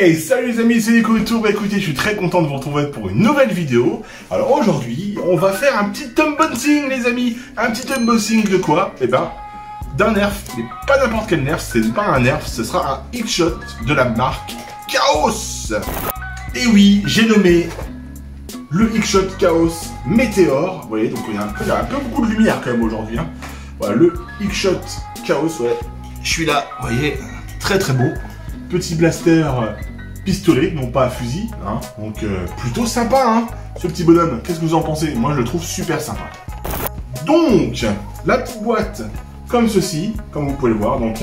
Hey, salut les amis, c'est Nico Tour. Écoutez, je suis très content de vous retrouver pour une nouvelle vidéo. Alors aujourd'hui, on va faire un petit unboxing les amis. Un petit unboxing de quoi? Eh ben, d'un nerf, mais pas n'importe quel nerf, c'est pas un nerf, ce sera un X-Shot de la marque Chaos. Et oui, j'ai nommé le X-Shot Chaos Météor. Vous voyez, donc il y a un peu beaucoup de lumière quand même aujourd'hui. Hein. Voilà, le X-Shot Chaos, ouais. Je suis là, vous voyez, très très beau. Petit blaster pistolet, non pas fusil, hein. Donc plutôt sympa, hein, ce petit bonhomme. Qu'est-ce que vous en pensez? Moi, je le trouve super sympa. Donc, la petite boîte, comme ceci, comme vous pouvez le voir, donc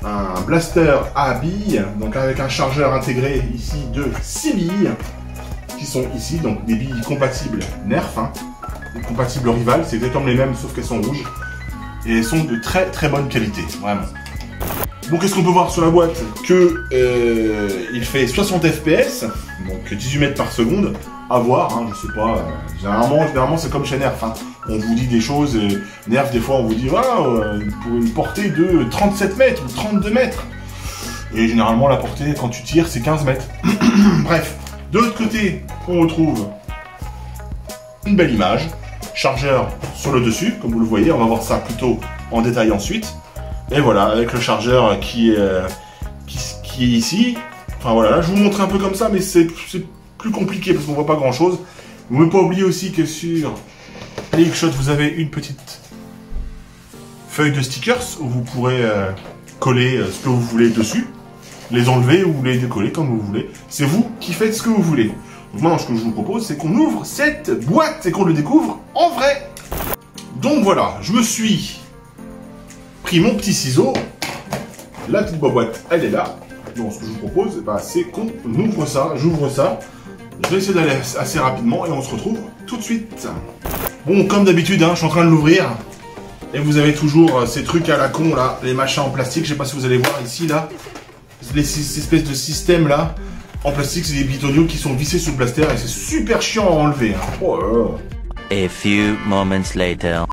un blaster à billes, donc avec un chargeur intégré ici de 6 billes, qui sont ici, donc des billes compatibles Nerf, hein, compatibles Rival, c'est exactement les mêmes, sauf qu'elles sont rouges, et elles sont de très très bonne qualité, vraiment. Donc qu'est-ce qu'on peut voir sur la boîte? Que il fait 60 fps, donc 18 mètres par seconde, à voir, hein, je sais pas, généralement c'est comme chez Nerf, hein. On vous dit des choses, Nerf des fois on vous dit voilà, pour une portée de 37 mètres ou 32 mètres, et généralement la portée quand tu tires c'est 15 mètres. Bref, de l'autre côté on retrouve une belle image, chargeur sur le dessus, comme vous le voyez, on va voir ça plutôt en détail ensuite. Et voilà, avec le chargeur qui est ici. Enfin voilà, là je vous montre un peu comme ça, mais c'est plus compliqué parce qu'on voit pas grand chose. Vous ne pouvez pas oublier aussi que sur les X-Shot, vous avez une petite feuille de stickers où vous pourrez coller ce que vous voulez dessus, les enlever ou les décoller comme vous voulez. C'est vous qui faites ce que vous voulez. Donc maintenant, ce que je vous propose, c'est qu'on ouvre cette boîte et qu'on le découvre en vrai. Donc voilà, je me suis pris mon petit ciseau, la petite boîte elle est là. Donc ce que je vous propose, bah, c'est qu'on ouvre ça, j'ouvre ça, je vais essayer d'aller assez rapidement et on se retrouve tout de suite. Bon, comme d'habitude, hein, je suis en train de l'ouvrir et vous avez toujours ces trucs à la con là, les machins en plastique, je sais pas si vous allez voir ici là, ces espèces de systèmes là, en plastique, c'est des bitoniaux qui sont vissés sous le blaster et c'est super chiant à enlever. Hein. Oh là là. A few moments later.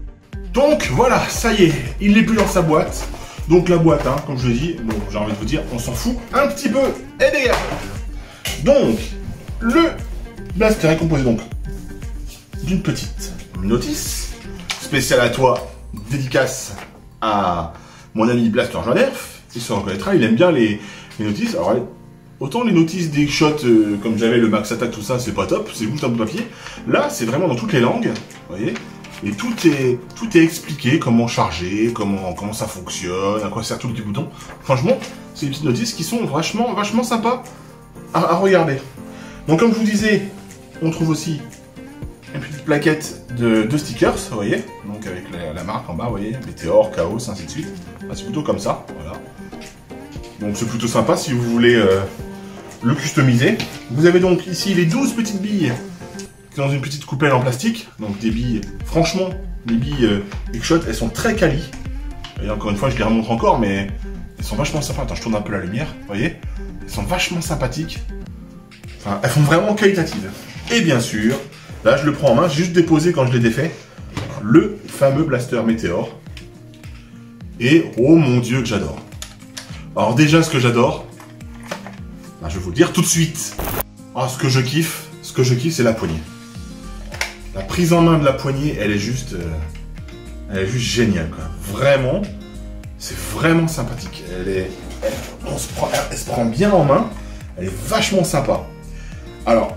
Donc voilà, ça y est, il n'est plus dans sa boîte. Donc la boîte, hein, comme je le dis, bon, j'ai envie de vous dire, on s'en fout un petit peu. Et dégage. Donc, le blaster est composé donc d'une petite notice spéciale à toi, dédicace à mon ami Blaster Nerf. Il se reconnaîtra, il aime bien les notices. Alors, autant les notices des X-Shot, comme j'avais le Max Attack, tout ça, c'est pas top, c'est juste un bout de papier. Là, c'est vraiment dans toutes les langues, vous voyez. Et tout est expliqué, comment charger, comment ça fonctionne, à quoi sert tout le petit bouton. Franchement, c'est des petites notices qui sont vachement sympas à regarder. Donc comme je vous disais, on trouve aussi une petite plaquette de stickers, vous voyez, donc avec la marque en bas, vous voyez, Météor, Chaos, ainsi de suite. Enfin, c'est plutôt comme ça, voilà. Donc c'est plutôt sympa si vous voulez le customiser. Vous avez donc ici les 12 petites billes dans une petite coupelle en plastique, donc des billes, franchement, les billes X-Shot, elles sont très quali. Et encore une fois, je les remontre encore, mais elles sont vachement sympas. Attends, je tourne un peu la lumière, vous voyez, elles sont vachement sympathiques. Enfin, elles font vraiment qualitatives. Et bien sûr, là, je le prends en main, j'ai juste déposé quand je l'ai défait, le fameux blaster Météor. Et, oh mon Dieu, que j'adore. Alors déjà, ce que j'adore, bah, je vais vous le dire tout de suite. Oh, ce que je kiffe, c'est la poignée. La prise en main de la poignée, elle est juste géniale, quoi. Vraiment, c'est vraiment sympathique. Elle se prend bien en main. Elle est vachement sympa. Alors,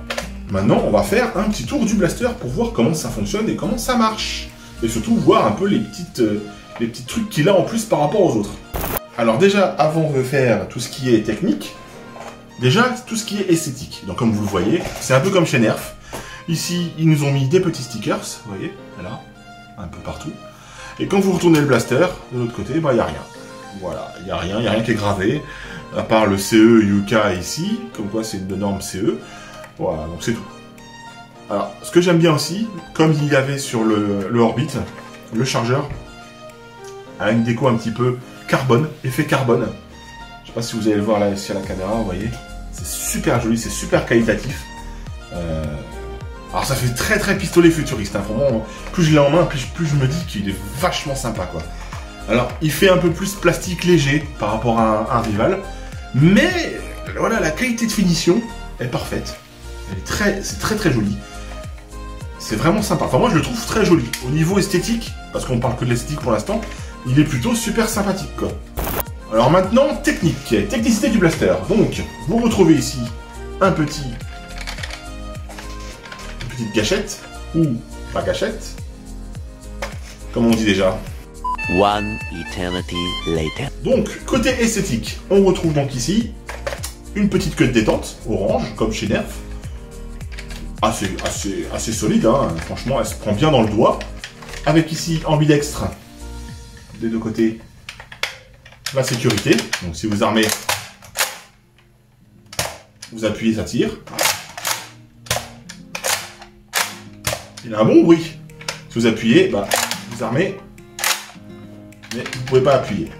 maintenant, on va faire un petit tour du blaster pour voir comment ça fonctionne et comment ça marche. Et surtout, voir un peu les petits trucs qu'il a en plus par rapport aux autres. Alors déjà, avant de faire tout ce qui est technique, déjà, tout ce qui est esthétique. Donc comme vous le voyez, c'est un peu comme chez Nerf. Ici, ils nous ont mis des petits stickers, vous voyez, là, un peu partout. Et quand vous retournez le blaster, de l'autre côté, bah, il n'y a rien. Voilà, il n'y a rien qui est gravé, à part le CE Yuka ici, comme quoi c'est une norme CE. Voilà, donc c'est tout. Alors, ce que j'aime bien aussi, comme il y avait sur le Orbit, le chargeur a une déco un petit peu carbone, effet carbone. Je sais pas si vous allez le voir là ici à la caméra, vous voyez. C'est super joli, c'est super qualitatif. Alors ça fait très pistolet futuriste, hein. Vraiment, plus je l'ai en main, plus je me dis qu'il est vachement sympa, quoi. Alors, il fait un peu plus plastique léger par rapport à un rival, mais voilà, la qualité de finition est parfaite. C'est très joli. C'est vraiment sympa. Enfin, moi, je le trouve très joli. Au niveau esthétique, parce qu'on parle que de l'esthétique pour l'instant, il est plutôt super sympathique, quoi. Alors maintenant, technicité du blaster. Donc, vous retrouvez ici une petite gâchette, ou pas gâchette, comme on dit déjà. One eternity later. Donc, côté esthétique, on retrouve donc ici une petite queue de détente, orange, comme chez Nerf. Assez solide, hein. Franchement, elle se prend bien dans le doigt. Avec ici, ambidextre, des deux côtés, la sécurité. Donc si vous armez, vous appuyez, ça tire. Il a un bon bruit. Si vous appuyez, bah, vous armez, mais vous ne pouvez pas appuyer.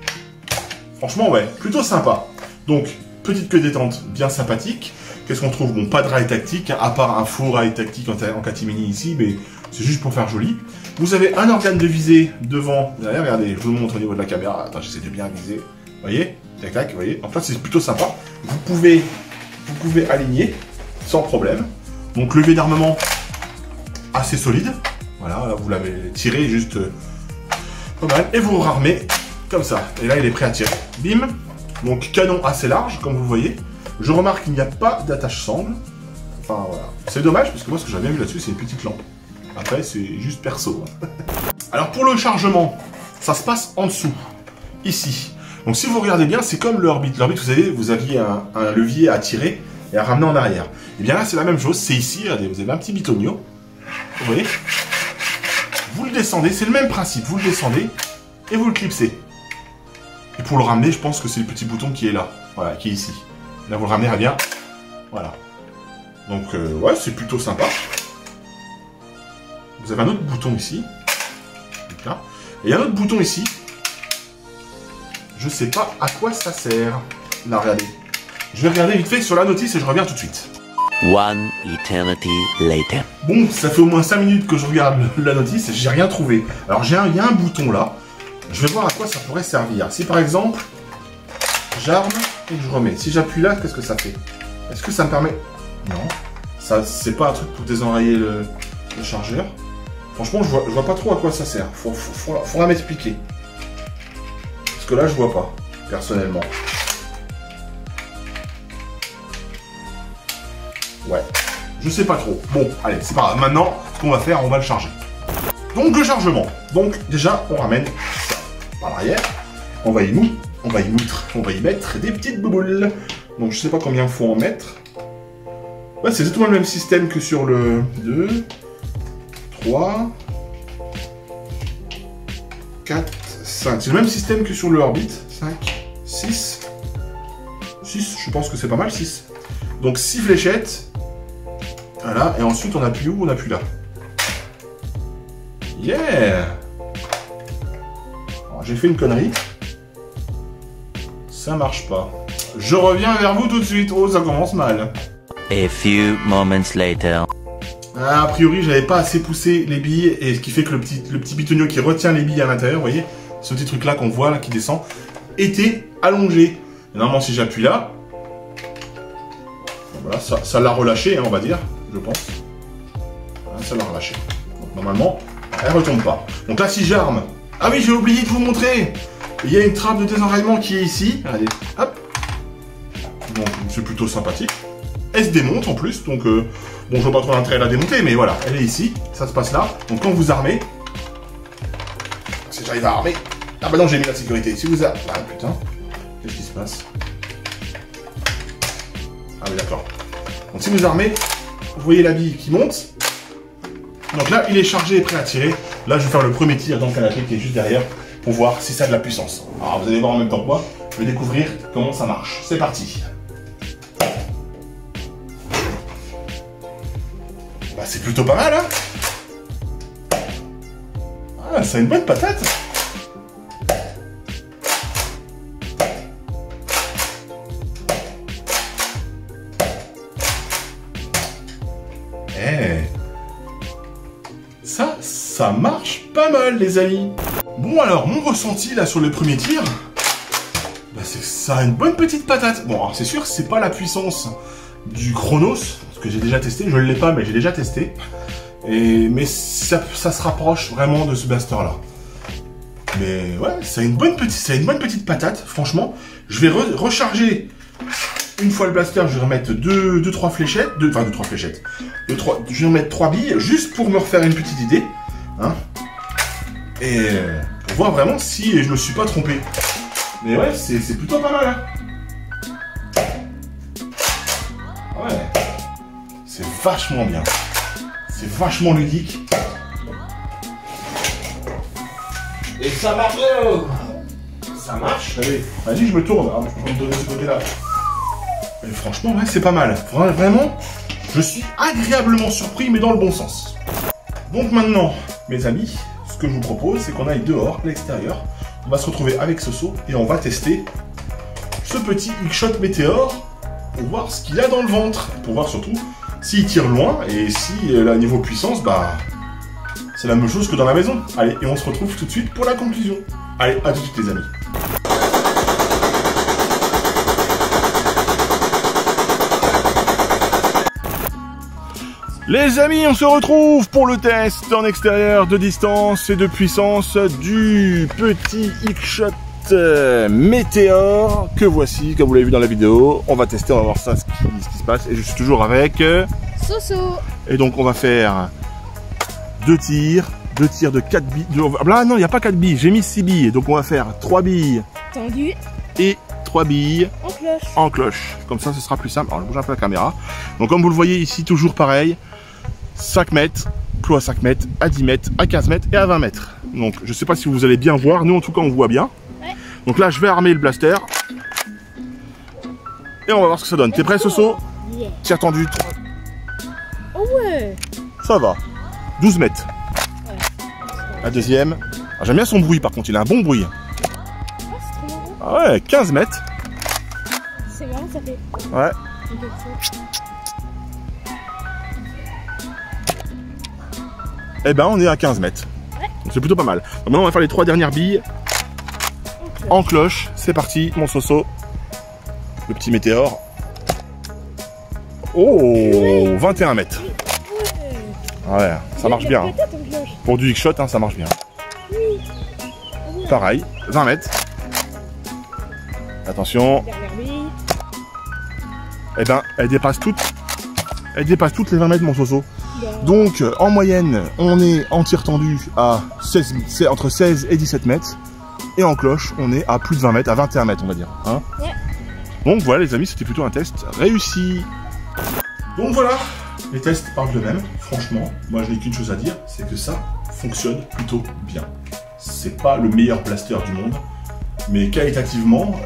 Franchement, ouais, plutôt sympa. Donc, petite queue détente, bien sympathique. Qu'est-ce qu'on trouve? Bon, pas de rail tactique, à part un faux rail tactique en catimini ici, mais c'est juste pour faire joli. Vous avez un organe de visée devant, derrière, regardez, je vous le montre au niveau de la caméra. Attends, j'essaie de bien viser. Vous voyez? Tac, tac, vous voyez? Donc là, c'est plutôt sympa. Vous pouvez aligner sans problème. Donc, levier d'armement assez solide. Voilà, là, vous l'avez tiré juste pas mal. Et vous rarmez comme ça. Et là, il est prêt à tirer. Bim. Donc, canon assez large, comme vous voyez. Je remarque qu'il n'y a pas d'attache sangle. Enfin, voilà. C'est dommage, parce que moi, ce que j'avais vu là-dessus, c'est une petite lampe. Après, c'est juste perso. Alors, pour le chargement, ça se passe en dessous. Ici. Donc, si vous regardez bien, c'est comme le Orbit. L'Orbit, vous savez, vous aviez un levier à tirer et à ramener en arrière. Et bien là, c'est la même chose. C'est ici, regardez, vous avez un petit bitonio. Vous voyez? Vous le descendez, c'est le même principe. Vous le descendez et vous le clipsez. Et pour le ramener, je pense que c'est le petit bouton qui est là. Voilà, qui est ici. Là, vous le ramenez à bien. Voilà. Donc, ouais, c'est plutôt sympa. Vous avez un autre bouton ici. Donc là. Et il y a un autre bouton ici. Je sais pas à quoi ça sert. Là, regardez. Je vais regarder vite fait sur la notice et je reviens tout de suite. One eternity later. Bon, ça fait au moins 5 minutes que je regarde la notice et j'ai rien trouvé. Alors, il y a un bouton là. Je vais voir à quoi ça pourrait servir. Si par exemple, j'arme et que je remets. Si j'appuie là, qu'est-ce que ça fait? Est-ce que ça me permet... Non. Ça, c'est pas un truc pour désenrayer le chargeur. Franchement, je vois pas trop à quoi ça sert. Faudra m'expliquer. Parce que là, je vois pas, personnellement. Ouais. Je sais pas trop. Bon, allez, c'est pas grave. Maintenant, ce qu'on va faire, on va le charger. Donc, le chargement. Donc, déjà, on ramène ça par l'arrière. On va y mettre des petites bouboules. Donc, je sais pas combien il faut en mettre. Ouais, c'est exactement le même système que sur le 2, 3, 4, 5. C'est le même système que sur le Orbit. 5, 6. 6, je pense que c'est pas mal, 6. Donc 6 fléchettes. Voilà, et ensuite on appuie où? On appuie là. Yeah! J'ai fait une connerie. Ça marche pas. Je reviens vers vous tout de suite. Oh, ça commence mal. A few moments later. A priori, j'avais pas assez poussé les billes, et ce qui fait que le petit bitonio qui retient les billes à l'intérieur, vous voyez, ce petit truc là qu'on voit, là, qui descend, était allongé. Et normalement, si j'appuie là, voilà, ça l'a relâché, hein, on va dire, je pense. Voilà, ça l'a relâché. Donc, normalement, elle retombe pas. Donc là, si j'arme... Ah oui, j'ai oublié de vous montrer. Il y a une trappe de désenraillement qui est ici. Allez, hop. Donc, c'est plutôt sympathique. Elle se démonte en plus, donc bon, je vois pas trop l'intérêt de la démonter, mais voilà, elle est ici, ça se passe là. Donc quand vous armez, si j'arrive à armer, ah bah non, j'ai mis la sécurité. Si vous armez, ah putain, qu'est-ce qui se passe? Ah oui, d'accord. Donc si vous armez, vous voyez la bille qui monte. Donc là, il est chargé et prêt à tirer. Là, je vais faire le premier tir dans le canapé qui est juste derrière pour voir si ça a de la puissance. Alors vous allez voir en même temps que moi, je vais découvrir comment ça marche. C'est parti. Bah, c'est plutôt pas mal, hein? Ah, c'est une bonne patate. Eh, ça marche pas mal, les amis. Bon, alors, mon ressenti, là, sur le premier tir, bah, ça a une bonne petite patate. Bon, alors c'est sûr, c'est pas la puissance du Chronos, parce que j'ai déjà testé, je ne l'ai pas, mais j'ai déjà testé. Mais ça se rapproche vraiment de ce blaster là. Mais ouais, ça a une bonne petite patate, franchement. Je vais recharger une fois le blaster, je vais remettre 2-3 fléchettes, je vais remettre 3 billes, juste pour me refaire une petite idée. Hein, et pour voir vraiment si je me suis pas trompé. Mais ouais, c'est plutôt pas mal. Hein. Ouais, c'est vachement bien. C'est vachement ludique. Et ça marche. Ça marche. Allez, vas-y, je me tourne. Ah, je peux me donner ce côté-là. Et franchement, ouais, c'est pas mal. Vraiment, je suis agréablement surpris, mais dans le bon sens. Donc maintenant, mes amis, ce que je vous propose, c'est qu'on aille dehors, à l'extérieur. On va se retrouver avec Soso et on va tester ce petit X-Shot Météore pour voir ce qu'il a dans le ventre. Pour voir surtout s'il tire loin et si la niveau puissance, bah, c'est la même chose que dans la maison. Allez, et on se retrouve tout de suite pour la conclusion. Allez, à tout de suite les amis. Les amis, on se retrouve pour le test en extérieur de distance et de puissance du petit X-Shot Météore que voici, comme vous l'avez vu dans la vidéo. On va tester, on va voir ça, ce qui se passe. Et je suis toujours avec Soso. Et donc on va faire 2 tirs de 4 billes. Là non, il n'y a pas 4 billes, j'ai mis 6 billes. Donc on va faire 3 billes tendues et 3 billes en cloche. Comme ça, ce sera plus simple. Alors je bouge un peu la caméra. Donc comme vous le voyez ici, toujours pareil. 5 mètres, clos à 5 mètres, à 10 mètres, à 15 mètres et à 20 mètres. Donc je sais pas si vous allez bien voir, nous en tout cas on voit bien. Ouais. Donc là je vais armer le blaster. Et on va voir ce que ça donne. T'es prêt Soso? Yeah. Tir tendu. Oh ouais. Ça va. 12 mètres. Ouais. La deuxième. Ah, j'aime bien son bruit par contre, il a un bon bruit. Oh, c'est trop marrant. Ah ouais, 15 mètres. C'est marrant, ça fait. Ouais. Eh ben on est à 15 mètres. Ouais. Donc c'est plutôt pas mal. Donc maintenant on va faire les 3 dernières billes. En cloche. C'est parti, mon Soso. Le petit Météore. Oh, 21 mètres. Ouais, ça marche bien. Pour du X-Shot, hein, ça marche bien. Pareil, 20 mètres. Attention. Eh ben, elle dépasse toutes les 20 mètres, mon Soso. Donc, en moyenne, on est en tir tendu à entre 16 et 17 mètres. Et en cloche, on est à plus de 20 mètres, à 21 mètres, on va dire. Hein, ouais. Donc voilà, les amis, c'était plutôt un test réussi. Donc voilà, les tests parlent d'eux-mêmes. Franchement, moi, je n'ai qu'une chose à dire, c'est que ça fonctionne plutôt bien. C'est pas le meilleur blaster du monde, mais qualitativement,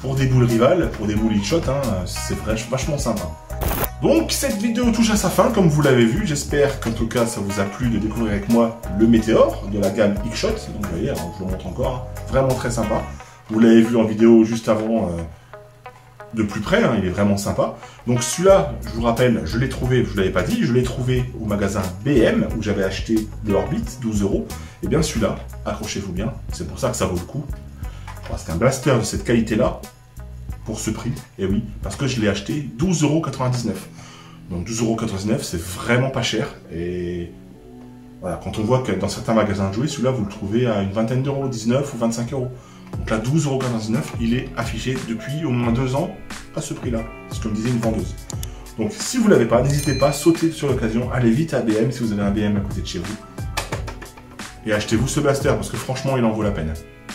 pour des boules rivales, pour des boules X-Shot, hein, c'est vachement sympa. Donc cette vidéo touche à sa fin, comme vous l'avez vu. J'espère qu'en tout cas ça vous a plu de découvrir avec moi le Météore de la gamme X-Shot. Donc vous voyez, alors, je vous le montre encore, hein, vraiment très sympa. Vous l'avez vu en vidéo juste avant, de plus près, hein, il est vraiment sympa. Donc celui-là, je vous rappelle, je l'ai trouvé, je ne l'avais pas dit, je l'ai trouvé au magasin BM où j'avais acheté le Orbit, 12 €. Et bien celui-là, accrochez-vous bien, c'est pour ça que ça vaut le coup. C'est un blaster de cette qualité-là. Pour ce prix, et oui, parce que je l'ai acheté 12,99 €. Donc 12,99 €, c'est vraiment pas cher. Et voilà, quand on voit que dans certains magasins de jouets, celui-là, vous le trouvez à une vingtaine d'euros, 19 ou 25 €. Donc là, 12,99 €, il est affiché depuis au moins 2 ans à ce prix-là. C'est ce que me disait une vendeuse. Donc si vous ne l'avez pas, n'hésitez pas, sautez sur l'occasion, allez vite à BM si vous avez un BM à côté de chez vous. Et achetez-vous ce blaster, parce que franchement, il en vaut la peine.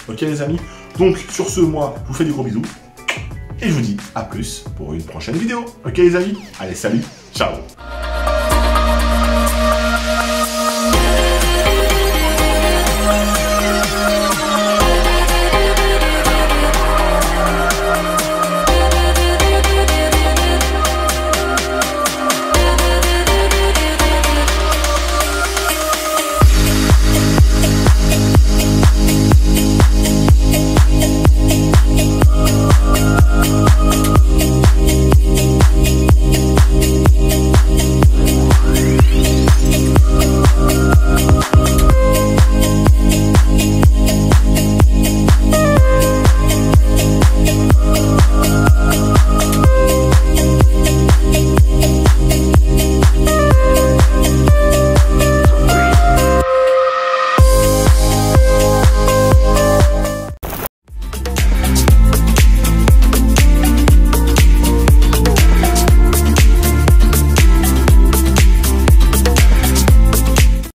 Ok les amis? Donc sur ce, moi, je vous fais des gros bisous. Et je vous dis à plus pour une prochaine vidéo. Ok les amis? Allez, salut, ciao!